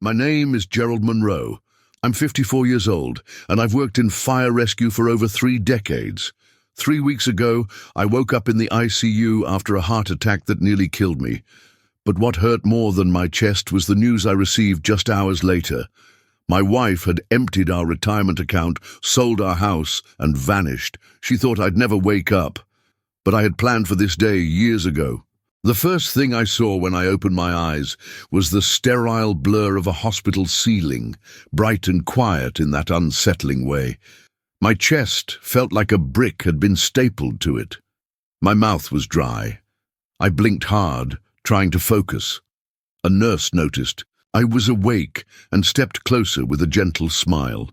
My name is Gerald Monroe. I'm 54 years old, and I've worked in fire rescue for over 3 decades. 3 weeks ago, I woke up in the ICU after a heart attack that nearly killed me. But what hurt more than my chest was the news I received just hours later. My wife had emptied our retirement account, sold our house, and vanished. She thought I'd never wake up. But I had planned for this day years ago. The first thing I saw when I opened my eyes was the sterile blur of a hospital ceiling, bright and quiet in that unsettling way. My chest felt like a brick had been stapled to it. My mouth was dry. I blinked hard, trying to focus. A nurse noticed. I was awake and stepped closer with a gentle smile.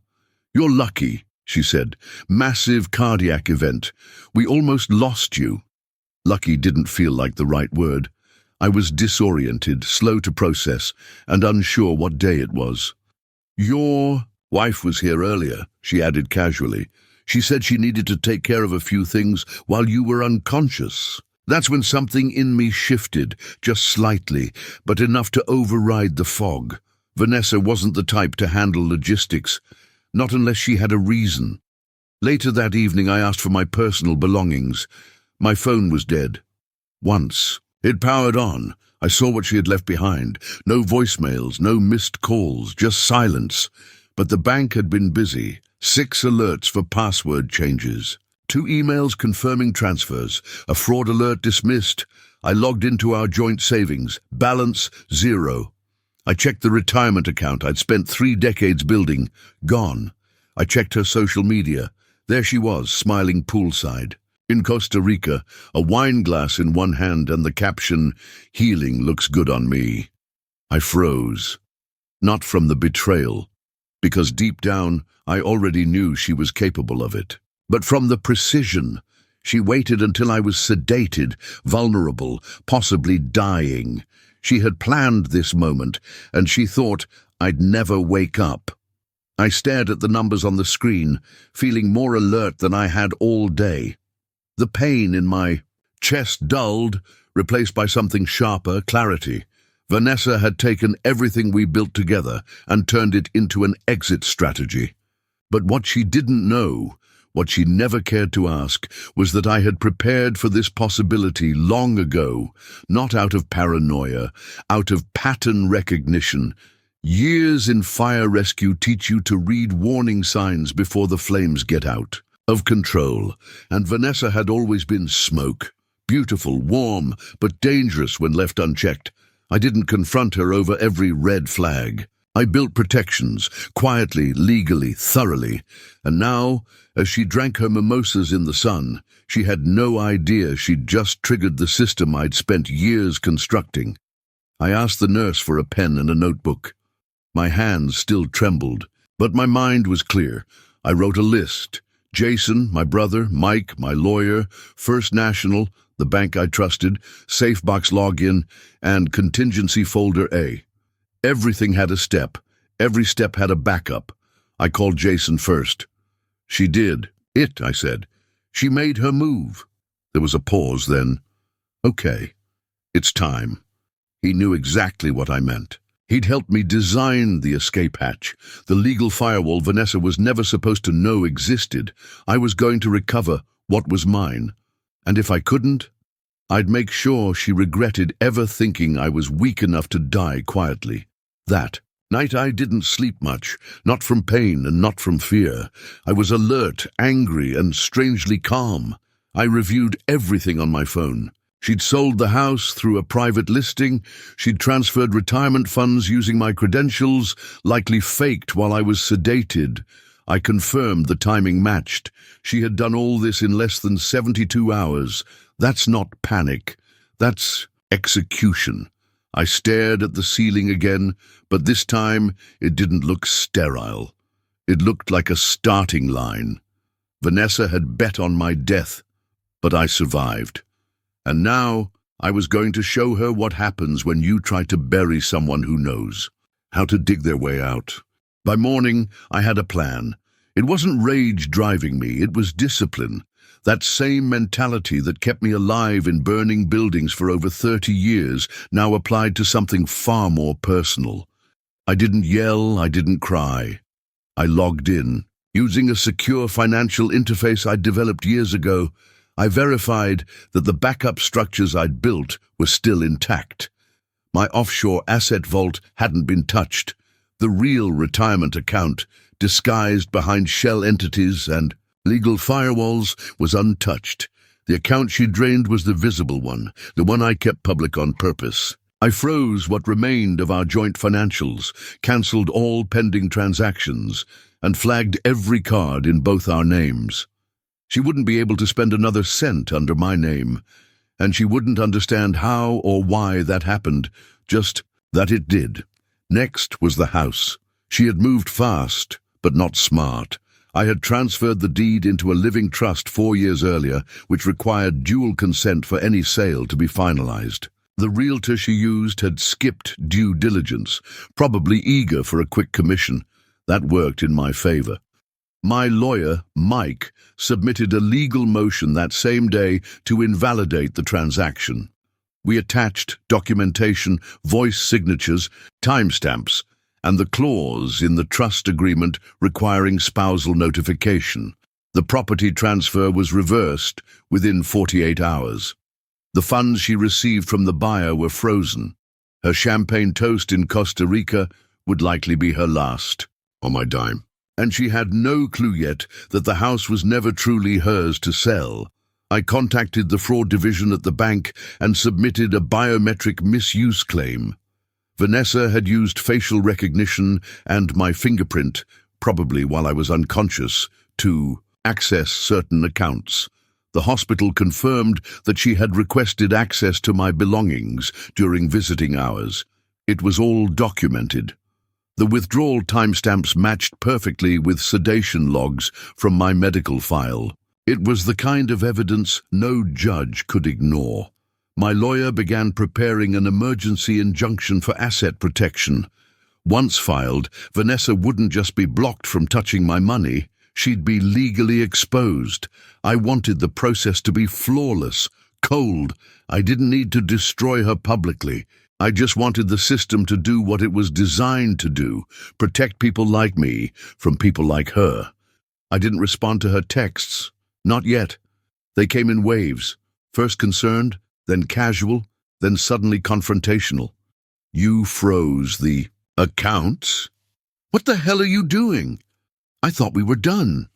"You're lucky," she said. "Massive cardiac event. We almost lost you." Lucky didn't feel like the right word. I was disoriented, slow to process, and unsure what day it was. "Your wife was here earlier," she added casually. "She said she needed to take care of a few things while you were unconscious." That's when something in me shifted, just slightly, but enough to override the fog. Vanessa wasn't the type to handle logistics, not unless she had a reason. Later that evening, I asked for my personal belongings. My phone was dead. Once. It powered on. I saw what she had left behind. No voicemails, no missed calls, just silence. But the bank had been busy. 6 alerts for password changes. 2 emails confirming transfers. A fraud alert dismissed. I logged into our joint savings. Balance 0. I checked the retirement account I'd spent 3 decades building. Gone. I checked her social media. There she was, smiling poolside. In Costa Rica, a wine glass in one hand and the caption, "Healing looks good on me." I froze. Not from the betrayal, because deep down I already knew she was capable of it, but from the precision. She waited until I was sedated, vulnerable, possibly dying. She had planned this moment, and she thought I'd never wake up. I stared at the numbers on the screen, feeling more alert than I had all day. The pain in my chest dulled, replaced by something sharper, clarity. Vanessa had taken everything we built together and turned it into an exit strategy. But what she didn't know, what she never cared to ask, was that I had prepared for this possibility long ago, not out of paranoia, out of pattern recognition. Years in fire rescue teach you to read warning signs before the flames get out of control, and Vanessa had always been smoke. Beautiful, warm, but dangerous when left unchecked. I didn't confront her over every red flag. I built protections, quietly, legally, thoroughly. And now, as she drank her mimosas in the sun, she had no idea she'd just triggered the system I'd spent years constructing. I asked the nurse for a pen and a notebook. My hands still trembled, but my mind was clear. I wrote a list. Jason, my brother, Mike, my lawyer, First National, the bank I trusted, Safebox login, and contingency folder A. Everything had a step. Every step had a backup. I called Jason first. "She did. It," I said. "She made her move." There was a pause, then, "Okay, it's time." He knew exactly what I meant. He'd helped me design the escape hatch, the legal firewall Vanessa was never supposed to know existed. I was going to recover what was mine. And if I couldn't, I'd make sure she regretted ever thinking I was weak enough to die quietly. That night I didn't sleep much, not from pain and not from fear. I was alert, angry, and strangely calm. I reviewed everything on my phone. She'd sold the house through a private listing. She'd transferred retirement funds using my credentials, likely faked while I was sedated. I confirmed the timing matched. She had done all this in less than 72 hours. That's not panic. That's execution. I stared at the ceiling again, but this time it didn't look sterile. It looked like a starting line. Vanessa had bet on my death, but I survived. And now I was going to show her what happens when you try to bury someone who knows how to dig their way out. By morning, I had a plan. It wasn't rage driving me, it was discipline. That same mentality that kept me alive in burning buildings for over 30 years now applied to something far more personal. I didn't yell, I didn't cry. I logged in. Using a secure financial interface I'd developed years ago, I verified that the backup structures I'd built were still intact. My offshore asset vault hadn't been touched. The real retirement account, disguised behind shell entities and legal firewalls, was untouched. The account she drained was the visible one, the one I kept public on purpose. I froze what remained of our joint financials, cancelled all pending transactions, and flagged every card in both our names. She wouldn't be able to spend another cent under my name, and she wouldn't understand how or why that happened, just that it did. Next was the house. She had moved fast, but not smart. I had transferred the deed into a living trust 4 years earlier, which required dual consent for any sale to be finalized. The realtor she used had skipped due diligence, probably eager for a quick commission. That worked in my favor. My lawyer, Mike, submitted a legal motion that same day to invalidate the transaction. We attached documentation, voice signatures, timestamps, and the clause in the trust agreement requiring spousal notification. The property transfer was reversed within 48 hours. The funds she received from the buyer were frozen. Her champagne toast in Costa Rica would likely be her last, on my dime. And she had no clue yet that the house was never truly hers to sell. I contacted the fraud division at the bank and submitted a biometric misuse claim. Vanessa had used facial recognition and my fingerprint, probably while I was unconscious, to access certain accounts. The hospital confirmed that she had requested access to my belongings during visiting hours. It was all documented. The withdrawal timestamps matched perfectly with sedation logs from my medical file. It was the kind of evidence no judge could ignore. My lawyer began preparing an emergency injunction for asset protection. Once filed, Vanessa wouldn't just be blocked from touching my money, she'd be legally exposed. I wanted the process to be flawless, cold. I didn't need to destroy her publicly. I just wanted the system to do what it was designed to do, protect people like me from people like her. I didn't respond to her texts. Not yet. They came in waves, first concerned, then casual, then suddenly confrontational. You froze the accounts? What the hell are you doing? I thought we were done.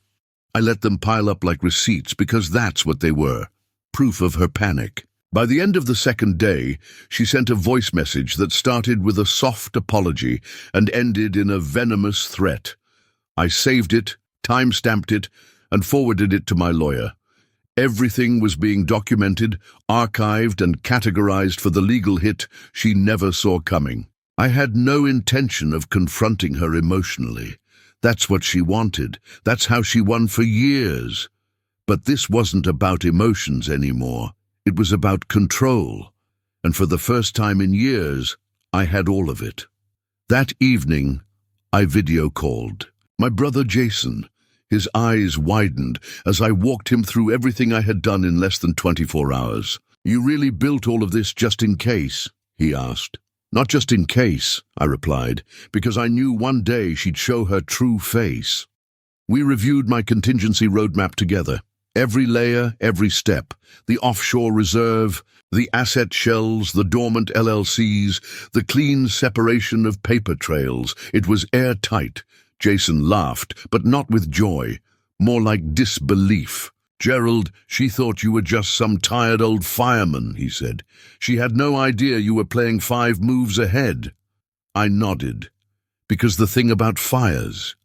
I let them pile up like receipts because that's what they were, proof of her panic. By the end of the second day, she sent a voice message that started with a soft apology and ended in a venomous threat. I saved it, time-stamped it, and forwarded it to my lawyer. Everything was being documented, archived, and categorized for the legal hit she never saw coming. I had no intention of confronting her emotionally. That's what she wanted. That's how she won for years. But this wasn't about emotions anymore. It was about control. And for the first time in years, I had all of it. That evening, I video called. My brother Jason. His eyes widened as I walked him through everything I had done in less than 24 hours. You really built all of this just in case? He asked. Not just in case, I replied, because I knew one day she'd show her true face. We reviewed my contingency roadmap together. Every layer, every step. The offshore reserve, the asset shells, the dormant LLCs, the clean separation of paper trails. It was airtight. Jason laughed, but not with joy, more like disbelief. Gerald, she thought you were just some tired old fireman, he said. She had no idea you were playing 5 moves ahead. I nodded, because the thing about fires,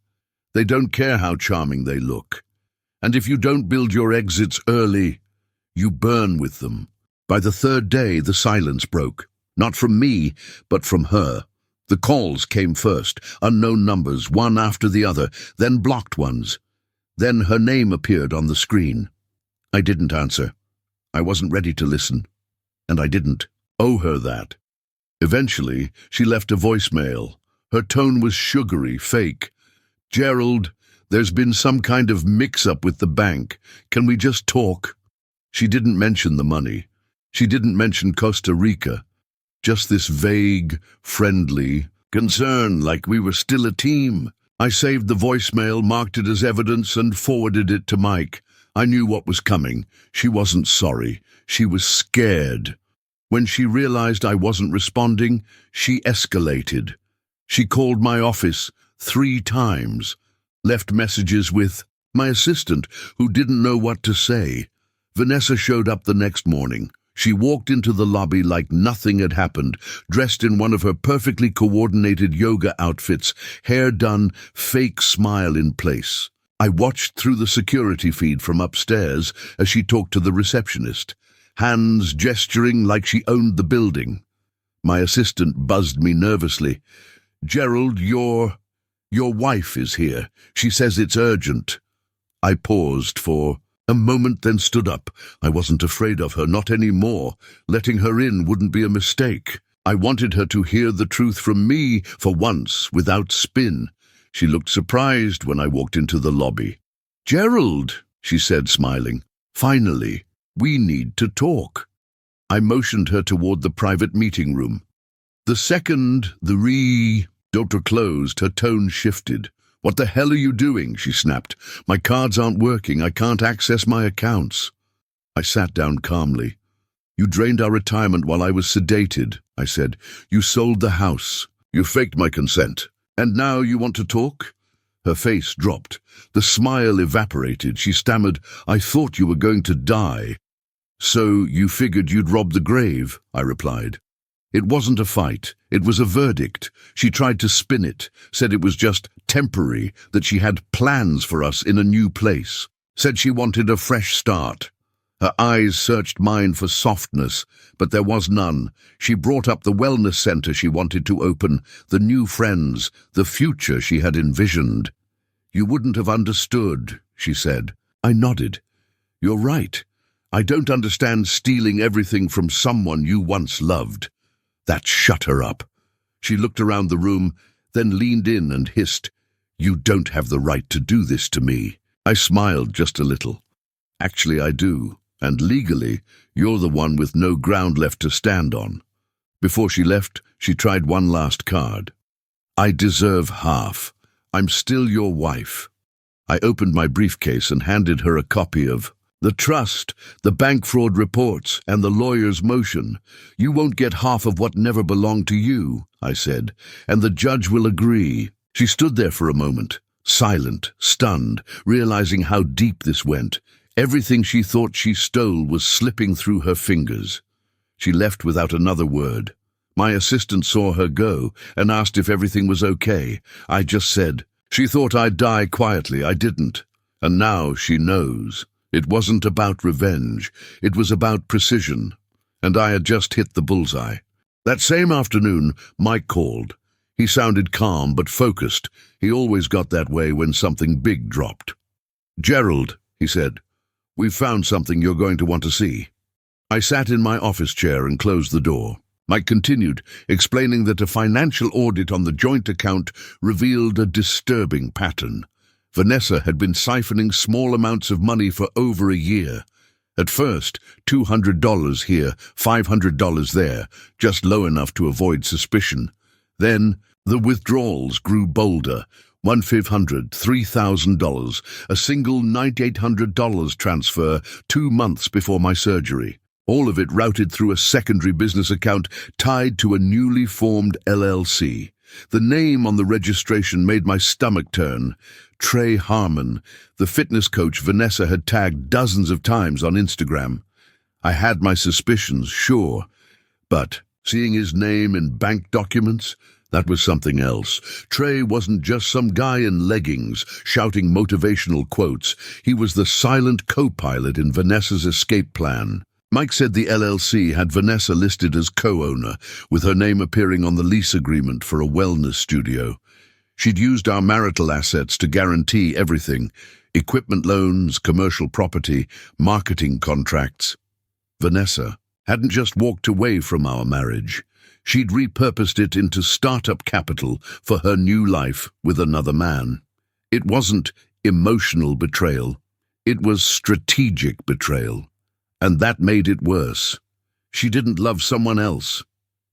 they don't care how charming they look. And if you don't build your exits early, you burn with them. By the 3rd day, the silence broke, not from me, but from her. The calls came first, unknown numbers, one after the other, then blocked ones. Then her name appeared on the screen. I didn't answer. I wasn't ready to listen, and I didn't owe her that. Eventually, she left a voicemail. Her tone was sugary, fake. Gerald, there's been some kind of mix-up with the bank. Can we just talk? She didn't mention the money. She didn't mention Costa Rica. Just this vague, friendly, Concern, like we were still a team. I saved the voicemail, marked it as evidence, and forwarded it to Mike. I knew what was coming. She wasn't sorry. She was scared. When she realized I wasn't responding, she escalated. She called my office 3 times, left messages with my assistant, who didn't know what to say. Vanessa showed up the next morning. She walked into the lobby like nothing had happened, dressed in one of her perfectly coordinated yoga outfits, hair done, fake smile in place. I watched through the security feed from upstairs as she talked to the receptionist, hands gesturing like she owned the building. My assistant buzzed me nervously. "Gerald, your wife is here. She says it's urgent." I paused for a moment, then stood up. I wasn't afraid of her, not anymore. Letting her in wouldn't be a mistake. I wanted her to hear the truth from me for once, without spin. She looked surprised when I walked into the lobby. "Gerald," she said, smiling. "Finally, we need to talk." I motioned her toward the private meeting room. The second the door closed, her tone shifted. "What the hell are you doing?" she snapped. "My cards aren't working. I can't access my accounts." I sat down calmly. "You drained our retirement while I was sedated," I said. "You sold the house. You faked my consent. And now you want to talk?" Her face dropped. The smile evaporated. She stammered, "I thought you were going to die." "So you figured you'd rob the grave," I replied. It wasn't a fight. It was a verdict. She tried to spin it, said it was just temporary, that she had plans for us in a new place, said she wanted a fresh start. Her eyes searched mine for softness, but there was none. She brought up the wellness center she wanted to open, the new friends, the future she had envisioned. "You wouldn't have understood," she said. I nodded. "You're right. I don't understand stealing everything from someone you once loved." That shut her up. She looked around the room, then leaned in and hissed, "You don't have the right to do this to me." I smiled just a little. "Actually, I do. And legally, you're the one with no ground left to stand on." Before she left, she tried one last card. "I deserve half. I'm still your wife." I opened my briefcase and handed her a copy of the trust, the bank fraud reports, and the lawyer's motion. "You won't get half of what never belonged to you," I said, "and the judge will agree." She stood there for a moment, silent, stunned, realizing how deep this went. Everything she thought she stole was slipping through her fingers. She left without another word. My assistant saw her go and asked if everything was okay. I just said, "She thought I'd die quietly. I didn't. And now she knows." It wasn't about revenge. It was about precision. And I had just hit the bullseye. That same afternoon, Mike called. He sounded calm but focused. He always got that way when something big dropped. "Gerald," he said, "we've found something you're going to want to see." I sat in my office chair and closed the door. Mike continued, explaining that a financial audit on the joint account revealed a disturbing pattern. Vanessa had been siphoning small amounts of money for over a year. At first, $200 here, $500 there, just low enough to avoid suspicion. Then, the withdrawals grew bolder. $1,500, $3,000, a single $9,800 transfer 2 months before my surgery. All of it routed through a secondary business account tied to a newly formed LLC. The name on the registration made my stomach turn. Trey Harmon, the fitness coach Vanessa had tagged dozens of times on Instagram. I had my suspicions, sure, but seeing his name in bank documents, that was something else. Trey wasn't just some guy in leggings shouting motivational quotes. He was the silent co-pilot in Vanessa's escape plan. Mike said the LLC had Vanessa listed as co-owner, with her name appearing on the lease agreement for a wellness studio. She'd used our marital assets to guarantee everything: equipment loans, commercial property, marketing contracts. Vanessa hadn't just walked away from our marriage. She'd repurposed it into startup capital for her new life with another man. It wasn't emotional betrayal. It was strategic betrayal. And that made it worse. She didn't love someone else.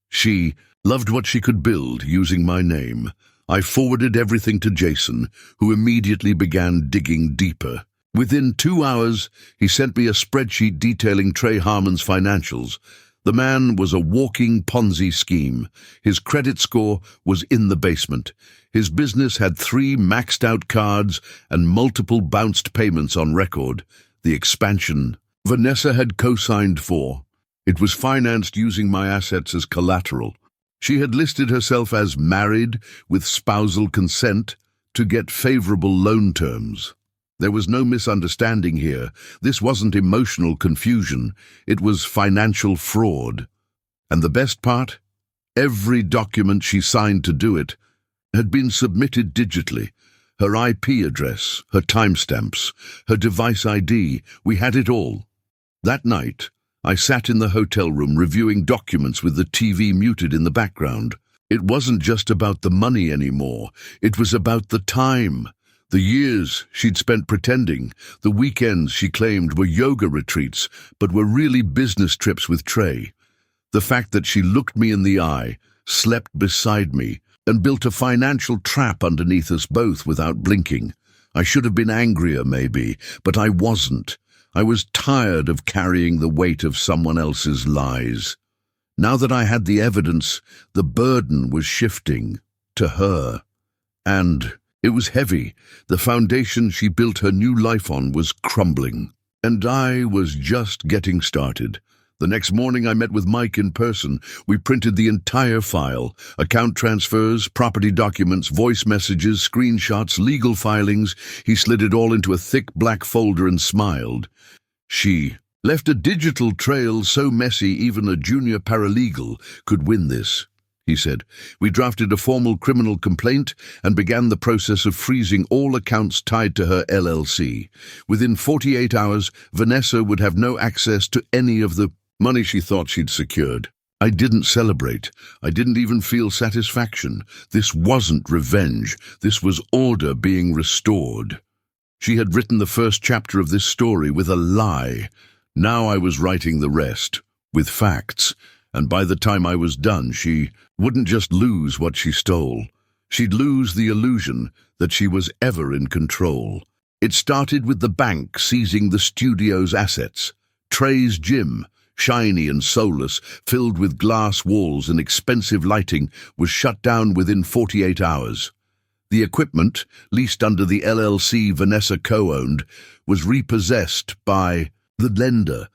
She Loved what she could build using my name. I forwarded everything to Jason, who immediately began digging deeper. Within 2 hours, he sent me a spreadsheet detailing Trey Harmon's financials. The man was a walking Ponzi scheme. His credit score was in the basement. His business had 3 maxed-out cards and multiple bounced payments on record. The expansion Vanessa had co-signed for. It was financed using my assets as collateral. She had listed herself as married with spousal consent to get favorable loan terms. There was no misunderstanding here. This wasn't emotional confusion. It was financial fraud. And the best part? Every document she signed to do it had been submitted digitally. Her IP address, her timestamps, her device ID, we had it all. That night, I sat in the hotel room reviewing documents with the TV muted in the background. It wasn't just about the money anymore. It was about the time. The years she'd spent pretending, the weekends she claimed were yoga retreats, but were really business trips with Trey. The fact that she looked me in the eye, slept beside me, and built a financial trap underneath us both without blinking. I should have been angrier, maybe, but I wasn't. I was tired of carrying the weight of someone else's lies. Now that I had the evidence, the burden was shifting to her. And it was heavy. The foundation she built her new life on was crumbling. And I was just getting started. The next morning I met with Mike in person. We printed the entire file: account transfers, property documents, voice messages, screenshots, legal filings. He slid it all into a thick black folder and smiled. She left a digital trail so messy even a junior paralegal could win this, he said. We drafted a formal criminal complaint and began the process of freezing all accounts tied to her LLC. Within 48 hours, Vanessa would have no access to any of the money she thought she'd secured. I didn't celebrate. I didn't even feel satisfaction. This wasn't revenge. This was order being restored. She had written the first chapter of this story with a lie. Now I was writing the rest, with facts. And by the time I was done, she wouldn't just lose what she stole. She'd lose the illusion that she was ever in control. It started with the bank seizing the studio's assets. Trey's gym, shiny and soulless, filled with glass walls and expensive lighting, was shut down within 48 hours. The equipment, leased under the LLC Vanessa co-owned, was repossessed by the lender.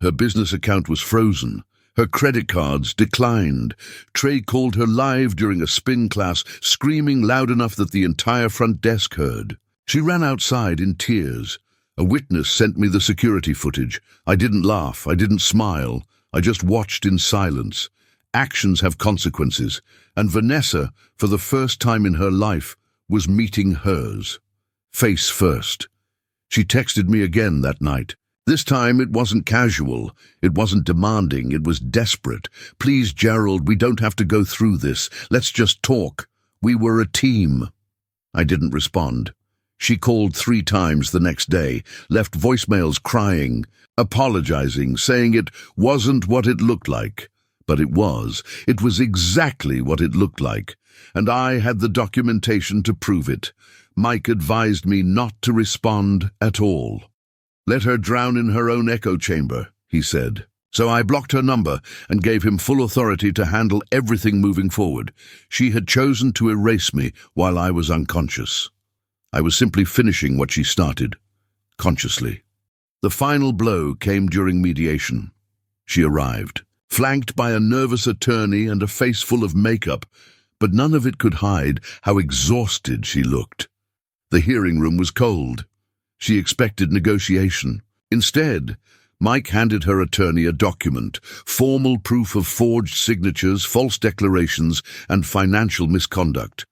Her business account was frozen. Her credit cards declined. Trey called her live during a spin class, screaming loud enough that the entire front desk heard. She ran outside in tears. A witness sent me the security footage. I didn't laugh. I didn't smile. I just watched in silence. Actions have consequences, and Vanessa, for the first time in her life, was meeting hers. Face first. She texted me again that night. This time it wasn't casual, it wasn't demanding, it was desperate. Please, Gerald, we don't have to go through this. Let's just talk. We were a team. I didn't respond. She called 3 times the next day, left voicemails crying, apologizing, saying it wasn't what it looked like. But it was. It was exactly what it looked like. And I had the documentation to prove it. Mike advised me not to respond at all. Let her drown in her own echo chamber, he said. So I blocked her number and gave him full authority to handle everything moving forward. She had chosen to erase me while I was unconscious. I was simply finishing what she started, consciously. The final blow came during mediation. She arrived, flanked by a nervous attorney and a face full of makeup, but none of it could hide how exhausted she looked. The hearing room was cold. She expected negotiation. Instead, Mike handed her attorney a document, formal proof of forged signatures, false declarations, and financial misconduct.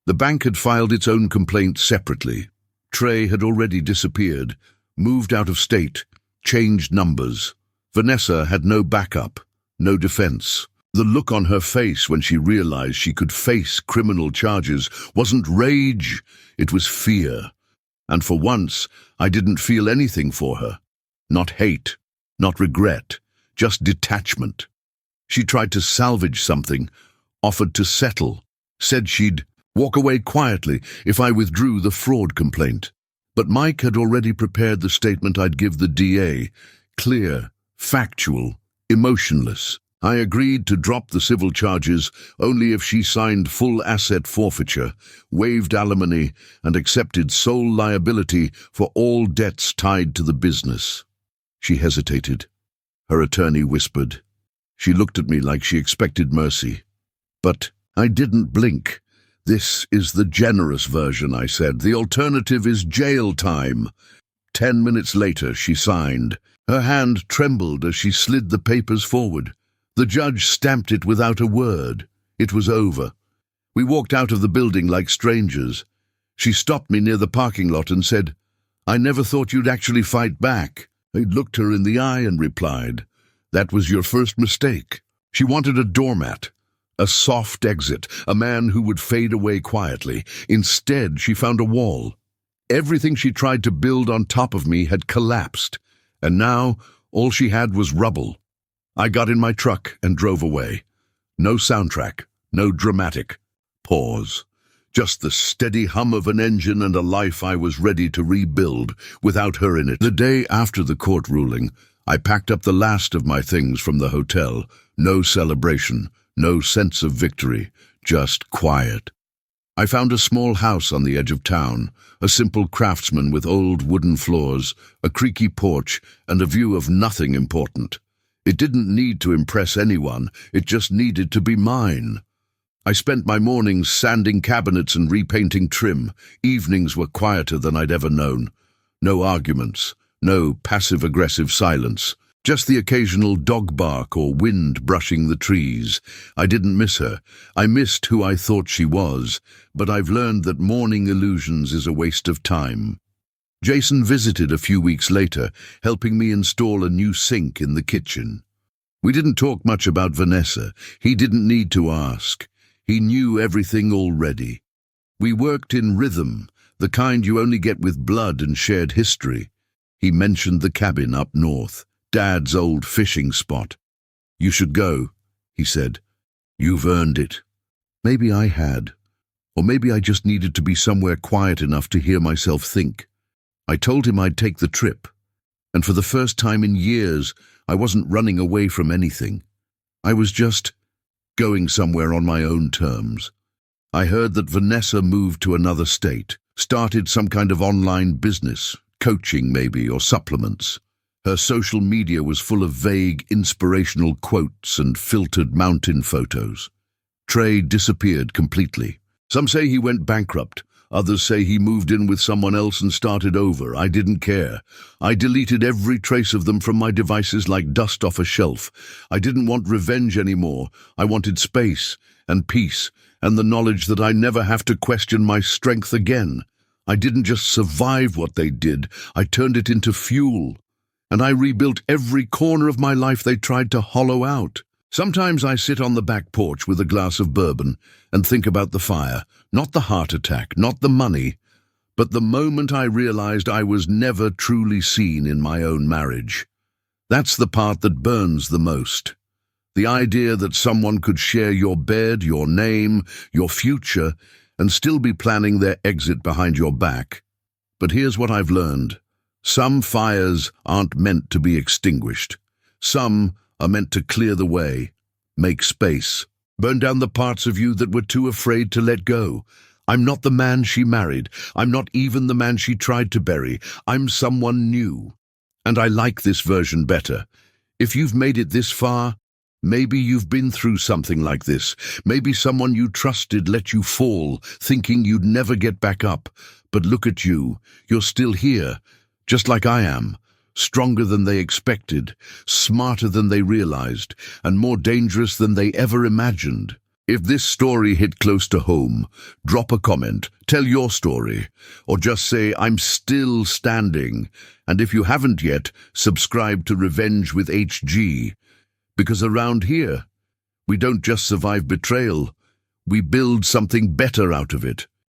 The bank had filed its own complaint separately. Trey had already disappeared, moved out of state, changed numbers. Vanessa had no backup, no defense. The look on her face when she realized she could face criminal charges wasn't rage, it was fear. And for once, I didn't feel anything for her. Not hate, not regret, just detachment. She tried to salvage something, offered to settle, said she'd walk away quietly if I withdrew the fraud complaint. But Mike had already prepared the statement I'd give the DA, clear, factual, emotionless. I agreed to drop the civil charges only if she signed full asset forfeiture, waived alimony, and accepted sole liability for all debts tied to the business. She hesitated. Her attorney whispered. She looked at me like she expected mercy. But I didn't blink. "This is the generous version," I said. "The alternative is jail time." 10 minutes later, she signed. Her hand trembled as she slid the papers forward. The judge stamped it without a word. It was over. We walked out of the building like strangers. She stopped me near the parking lot and said, "I never thought you'd actually fight back." I looked her in the eye and replied, "That was your first mistake." She wanted a doormat, a soft exit, a man who would fade away quietly. Instead, she found a wall. Everything she tried to build on top of me had collapsed, and now all she had was rubble. I got in my truck and drove away. No soundtrack, no dramatic pause. Just the steady hum of an engine and a life I was ready to rebuild without her in it. The day after the court ruling, I packed up the last of my things from the hotel. No celebration, no sense of victory, just quiet. I found a small house on the edge of town, a simple craftsman with old wooden floors, a creaky porch, and a view of nothing important. It didn't need to impress anyone, it just needed to be mine. I spent my mornings sanding cabinets and repainting trim. Evenings were quieter than I'd ever known. No arguments, no passive-aggressive silence, just the occasional dog bark or wind brushing the trees. I didn't miss her. I missed who I thought she was, but I've learned that morning illusions is a waste of time. Jason visited a few weeks later, helping me install a new sink in the kitchen. We didn't talk much about Vanessa. He didn't need to ask. He knew everything already. We worked in rhythm, the kind you only get with blood and shared history. He mentioned the cabin up north, Dad's old fishing spot. "You should go," he said. "You've earned it." Maybe I had, or maybe I just needed to be somewhere quiet enough to hear myself think. I told him I'd take the trip, and for the first time in years, I wasn't running away from anything. I was just going somewhere on my own terms. I heard that Vanessa moved to another state, started some kind of online business, coaching maybe, or supplements. Her social media was full of vague, inspirational quotes and filtered mountain photos. Trey disappeared completely. Some say he went bankrupt. Others say he moved in with someone else and started over. I didn't care. I deleted every trace of them from my devices like dust off a shelf. I didn't want revenge anymore. I wanted space and peace and the knowledge that I never have to question my strength again. I didn't just survive what they did. I turned it into fuel. And I rebuilt every corner of my life they tried to hollow out. Sometimes I sit on the back porch with a glass of bourbon and think about the fire, not the heart attack, not the money, but the moment I realized I was never truly seen in my own marriage. That's the part that burns the most. The idea that someone could share your bed, your name, your future, and still be planning their exit behind your back. But here's what I've learned. Some fires aren't meant to be extinguished. Some are meant to clear the way, make space, burn down the parts of you that were too afraid to let go. I'm not the man she married. I'm not even the man she tried to bury. I'm someone new. And I like this version better. If you've made it this far, maybe you've been through something like this. Maybe someone you trusted let you fall, thinking you'd never get back up. But look at you. You're still here, just like I am. Stronger than they expected, smarter than they realized, and more dangerous than they ever imagined. If this story hit close to home, drop a comment, tell your story, or just say, "I'm still standing." And if you haven't yet, subscribe to Revenge with HG, because around here, we don't just survive betrayal, we build something better out of it.